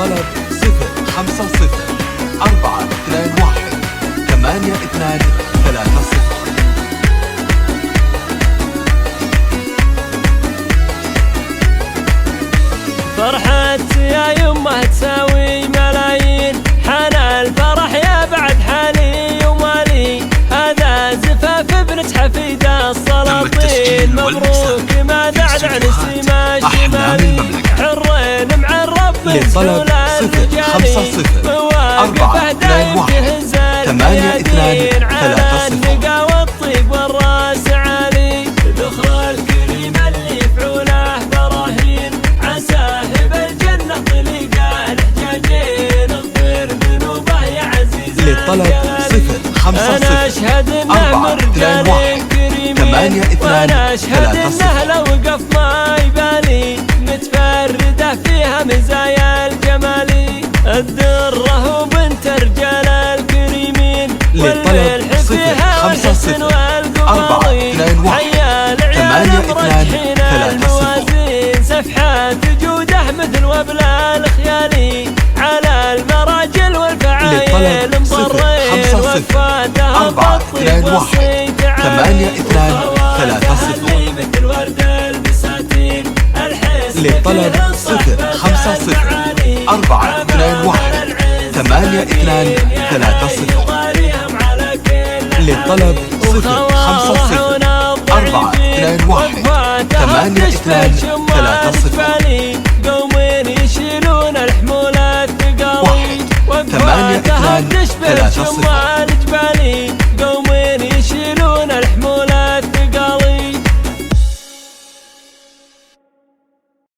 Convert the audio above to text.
للطلب 050 421 8230. فرحت يا يمه تساوي ملايين، حان الفرح يا بعد حالي ومالي، هذا زفاف ابنة حفيدة السلاطين، مبروك ما دعدع نسيم الشمالي، حرين معرب من سهول الرجالي، مواقفه دايم تهز الميادين، على النقا والطيب والراس عالي، ذخر الكريم اللي يفعوله براهين، عساه بالجنة طليقه الحجاجين، اغفر ذنوبه يا عزيز للطلب 050 أنا أشهد إنه من رجال كريمين، وأنا أشهد إنه لو وقف ما يبالي، متفردة فيها مزايا الجمالي، الدرة وبنت رجال الكريمين، والملح فيها والحسن والقواضي، حيا العيال مرجحين الموازين، سفحات جوده مثل وبل الخيالي، على المراجل والفعايل مضرين، وفاتها بالطيب والصيت عالي، وفواتها مثل ورد البساتين، الحسن للطلب 050 421 8230. للطلب 050 421 8230. قومين يشيلون الحمولات ثقالي، وقفاتها تشبه شمال جبالي،